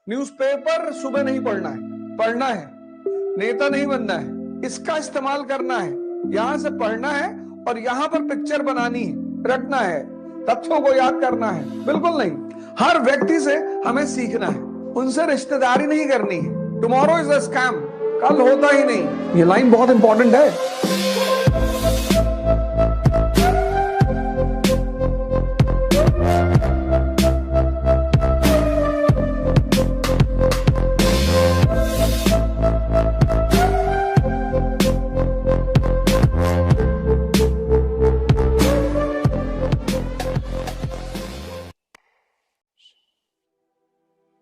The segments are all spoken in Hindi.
न्यूज़पेपर सुबह नहीं पढ़ना है, पढ़ना है। नेता नहीं बनना है, इसका इस्तेमाल करना है। यहां से पढ़ना है और यहां पर पिक्चर बनानी है, रटना है, तथ्यों को याद करना है। बिल्कुल नहीं। हर व्यक्ति से हमें सीखना है, उनसे रिश्तेदारी नहीं करनी है। टुमारो इज अ स्कैम, कल होता ही नहीं। ये लाइन बहुत इंपॉर्टेंट है।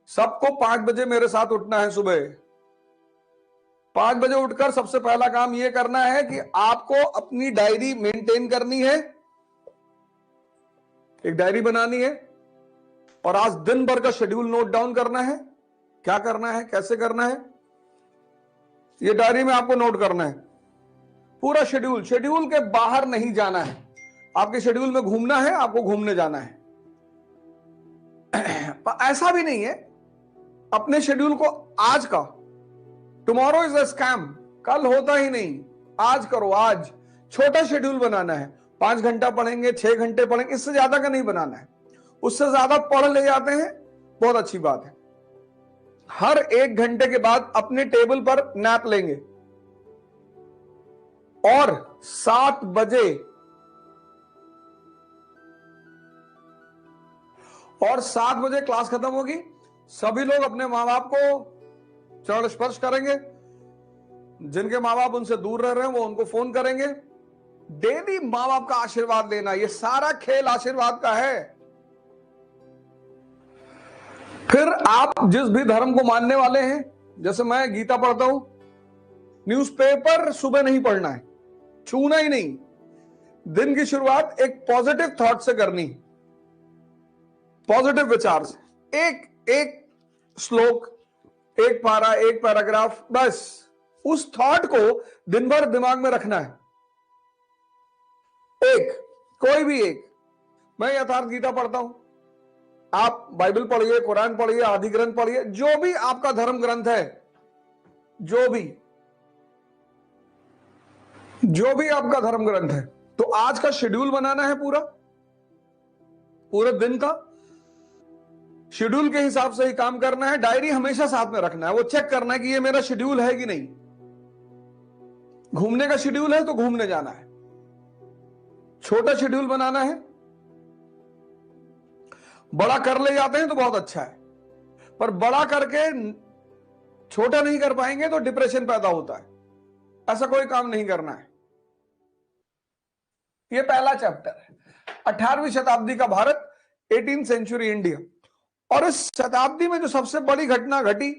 सबको 5 बजे मेरे साथ उठना है। सुबह 5 बजे उठकर सबसे पहला काम यह करना है कि आपको अपनी डायरी मेंटेन करनी है, एक डायरी बनानी है और आज दिन भर का शेड्यूल नोट डाउन करना है। क्या करना है, कैसे करना है, यह डायरी में आपको नोट करना है। पूरा शेड्यूल, शेड्यूल के बाहर नहीं जाना है। आपके शेड्यूल में घूमना है, आपको घूमने जाना है। ऐसा भी नहीं है अपने शेड्यूल को आज का, टुमारो इज अ स्कैम, कल होता ही नहीं, आज करो। आज छोटा शेड्यूल बनाना है। 5 घंटा पढ़ेंगे, 6 घंटे पढ़ेंगे, इससे ज्यादा का नहीं बनाना है। उससे ज्यादा पढ़ ले जाते हैं, बहुत अच्छी बात है। हर 1 घंटे के बाद अपने टेबल पर नैप लेंगे और 7 बजे क्लास खत्म होगी। सभी लोग अपने माँ बाप को चरण स्पर्श करेंगे। जिनके माँ बाप उनसे दूर रह रहे हैं वो उनको फोन करेंगे। डेली माँ बाप का आशीर्वाद लेना, ये सारा खेल आशीर्वाद का है। फिर आप जिस भी धर्म को मानने वाले हैं, जैसे मैं गीता पढ़ता हूं, न्यूज़पेपर सुबह नहीं पढ़ना है, छूना ही नहीं। दिन की शुरुआत एक पॉजिटिव थॉट से करनी, पॉजिटिव विचार से। एक श्लोक, एक पारा, एक पैराग्राफ, बस उस थॉट को दिन भर दिमाग में रखना है। कोई भी एक। मैं यथार्थ गीता पढ़ता हूं, आप बाइबल पढ़िए, कुरान पढ़िए, आदि ग्रंथ पढ़िए, जो भी आपका धर्म ग्रंथ है, जो भी आपका धर्म ग्रंथ है। तो आज का शेड्यूल बनाना है, पूरे दिन का शेड्यूल के हिसाब से ही काम करना है। डायरी हमेशा साथ में रखना है, वो चेक करना है कि ये मेरा शेड्यूल है कि नहीं। घूमने का शेड्यूल है तो घूमने जाना है। छोटा शेड्यूल बनाना है, बड़ा कर ले जाते हैं तो बहुत अच्छा है, पर बड़ा करके छोटा नहीं कर पाएंगे तो डिप्रेशन पैदा होता है। ऐसा कोई काम नहीं करना है। यह पहला चैप्टर है, 18वीं शताब्दी का भारत, 18th सेंचुरी इंडिया। और इस शताब्दी में जो सबसे बड़ी घटना घटी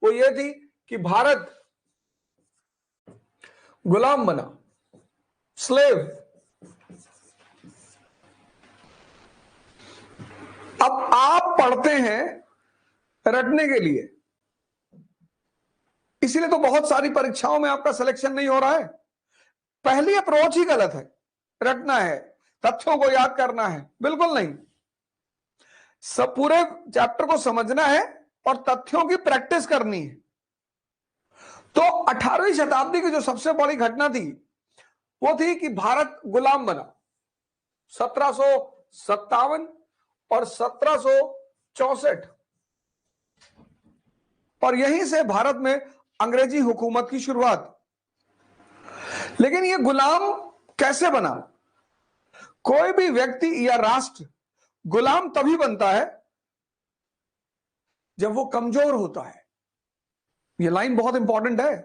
वो ये थी कि भारत गुलाम बना, स्लेव। अब आप पढ़ते हैं रटने के लिए, इसीलिए तो बहुत सारी परीक्षाओं में आपका सिलेक्शन नहीं हो रहा है। पहली अप्रोच ही गलत है। रटना है, तथ्यों को याद करना है, बिल्कुल नहीं। सब पूरे चैप्टर को समझना है और तथ्यों की प्रैक्टिस करनी है। तो 18वीं शताब्दी की जो सबसे बड़ी घटना थी वो थी कि भारत गुलाम बना। 1757 और 1764, और यहीं से भारत में अंग्रेजी हुकूमत की शुरुआत। लेकिन यह गुलाम कैसे बना? कोई भी व्यक्ति या राष्ट्र गुलाम तभी बनता है जब वो कमजोर होता है। यह लाइन बहुत इंपॉर्टेंट है।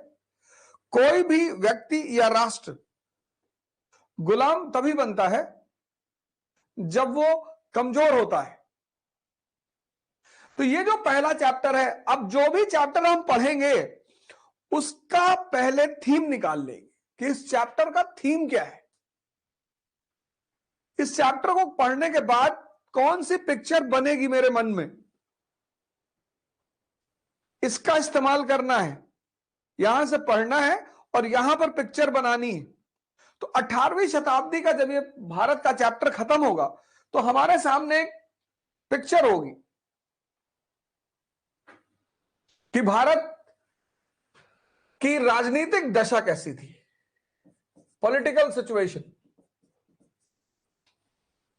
कोई भी व्यक्ति या राष्ट्र गुलाम तभी बनता है जब वो कमजोर होता है। तो ये जो पहला चैप्टर है, अब जो भी चैप्टर हम पढ़ेंगे उसका पहले थीम निकाल लेंगे कि इस चैप्टर का थीम क्या है। इस चैप्टर को पढ़ने के बाद कौन सी पिक्चर बनेगी मेरे मन में, इसका इस्तेमाल करना है। यहां से पढ़ना है और यहां पर पिक्चर बनानी है। तो 18वीं शताब्दी का जब ये भारत का चैप्टर खत्म होगा तो हमारे सामने एक पिक्चर होगी। कि भारत की राजनीतिक दशा कैसी थी, पॉलिटिकल सिचुएशन,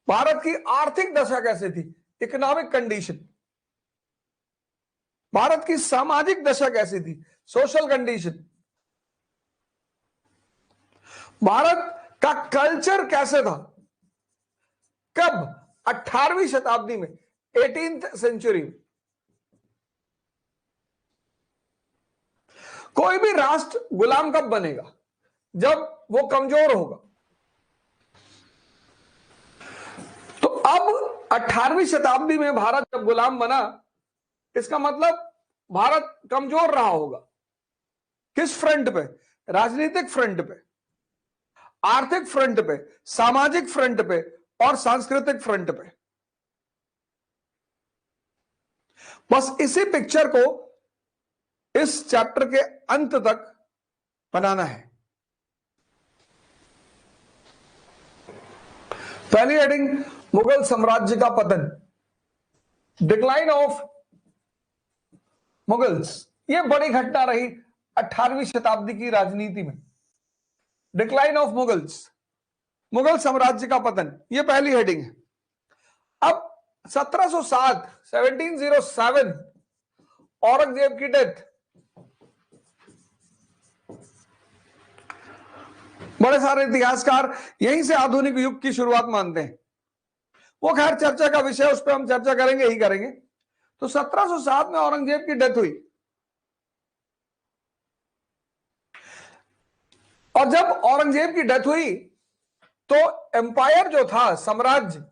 भारत की आर्थिक दशा कैसी थी, इकोनॉमिक कंडीशन, भारत की सामाजिक दशा कैसी थी, सोशल कंडीशन, भारत का कल्चर कैसे था, कब, 18वीं शताब्दी में, 18th सेंचुरी में। कोई भी राष्ट्र गुलाम कब बनेगा, जब वो कमजोर होगा। तो अब 18वीं शताब्दी में भारत जब गुलाम बना, इसका मतलब भारत कमजोर रहा होगा। किस फ्रंट पे, राजनीतिक फ्रंट पे, आर्थिक फ्रंट पे, सामाजिक फ्रंट पे और सांस्कृतिक फ्रंट पे। बस इसी पिक्चर को इस चैप्टर के अंत तक बनाना है। पहली हेडिंग, मुगल साम्राज्य का पतन, डिक्लाइन ऑफ मुगल्स। ये बड़ी घटना रही 18वीं शताब्दी की राजनीति में, डिक्लाइन ऑफ मुगल्स, मुगल साम्राज्य का पतन, ये पहली हेडिंग है। अब 1707 1707 औरंगजेब की डेथ। बड़े सारे इतिहासकार यहीं से आधुनिक युग की शुरुआत मानते हैं। वो खैर चर्चा का विषय, उस पर हम चर्चा करेंगे ही करेंगे। तो 1707 में औरंगजेब की डेथ हुई, और जब औरंगजेब की डेथ हुई तो एम्पायर जो था, साम्राज्य,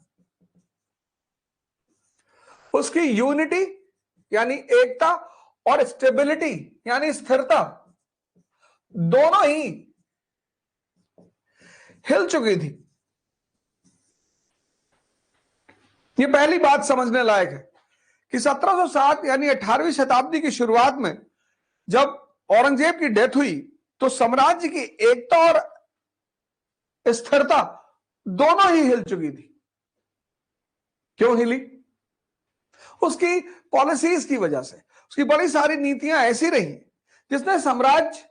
उसकी यूनिटी यानी एकता और स्टेबिलिटी यानी स्थिरता, दोनों ही हिल चुकी थी। ये पहली बात समझने लायक है कि 1707 यानी 18वीं शताब्दी की शुरुआत में जब औरंगजेब की डेथ हुई तो साम्राज्य की एकता और स्थिरता दोनों ही हिल चुकी थी। क्यों हिली? उसकी पॉलिसीज की वजह से। उसकी बड़ी सारी नीतियां ऐसी रही जिसने साम्राज्य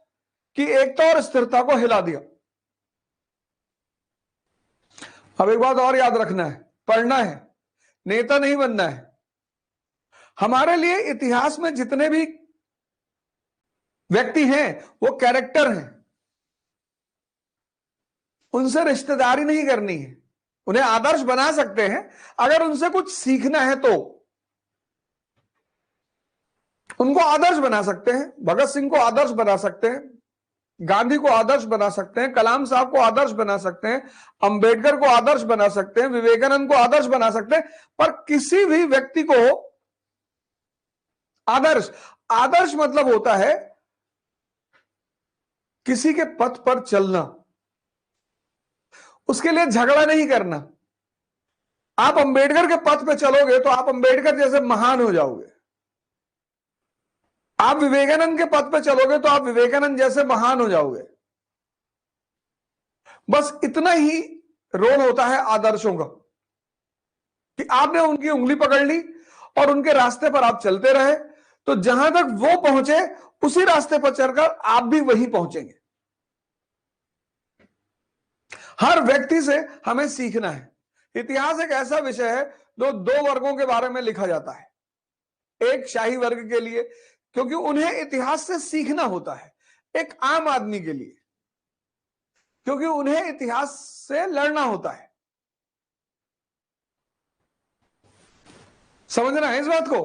की एकता और स्थिरता को हिला दिया। अब एक बात और याद रखना है, पढ़ना है, नेता नहीं बनना है। हमारे लिए इतिहास में जितने भी व्यक्ति हैं वो कैरेक्टर हैं, उनसे रिश्तेदारी नहीं करनी है। उन्हें आदर्श बना सकते हैं, अगर उनसे कुछ सीखना है तो उनको आदर्श बना सकते हैं। भगत सिंह को आदर्श बना सकते हैं, गांधी को आदर्श बना सकते हैं, कलाम साहब को आदर्श बना सकते हैं, अंबेडकर को आदर्श बना सकते हैं, विवेकानंद को आदर्श बना सकते हैं, पर किसी भी व्यक्ति को आदर्श, आदर्श मतलब होता है किसी के पथ पर चलना, उसके लिए झगड़ा नहीं करना। आप अंबेडकर के पथ पर चलोगे तो आप अंबेडकर जैसे महान हो जाओगे। आप विवेकानंद के पथ पर चलोगे तो आप विवेकानंद जैसे महान हो जाओगे। बस इतना ही रोल होता है आदर्शों का कि आपने उनकी उंगली पकड़ ली और उनके रास्ते पर आप चलते रहे, तो जहां तक वो पहुंचे उसी रास्ते पर चलकर आप भी वहीं पहुंचेंगे। हर व्यक्ति से हमें सीखना है। इतिहास एक ऐसा विषय है जो दो वर्गों के बारे में लिखा जाता है। एक शाही वर्ग के लिए, क्योंकि उन्हें इतिहास से सीखना होता है। एक आम आदमी के लिए, क्योंकि उन्हें इतिहास से लड़ना होता है। समझना है इस बात को?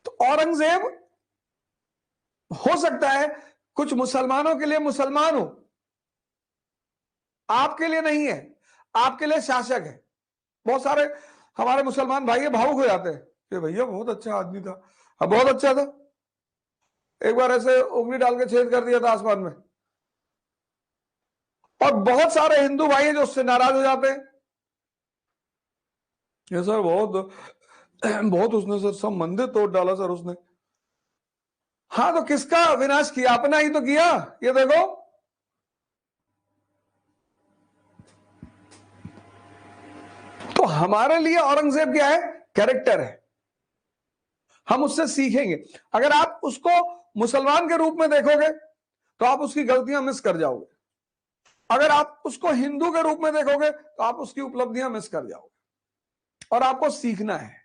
तो औरंगजेब हो सकता है कुछ मुसलमानों के लिए मुसलमान हो, आपके लिए नहीं है, आपके लिए शासक है। बहुत सारे हमारे मुसलमान भाई भावुक हो जाते हैं कि भैया बहुत अच्छा आदमी था, अब बहुत अच्छा था, एक बार ऐसे उंगली डाल के छेद कर दिया था आसमान में। और बहुत सारे हिंदू भाई हैं जो उससे नाराज हो जाते हैं, ये सर बहुत बहुत उसने सर सब मंदिर तोड़ डाला सर उसने। हाँ तो किसका विनाश किया? अपना ही तो किया। ये देखो, तो हमारे लिए औरंगजेब क्या है? कैरेक्टर है। हम उससे सीखेंगे। अगर आप उसको मुसलमान के रूप में देखोगे तो आप उसकी गलतियां मिस कर जाओगे, अगर आप उसको हिंदू के रूप में देखोगे तो आप उसकी उपलब्धियां मिस कर जाओगे। और आपको सीखना है।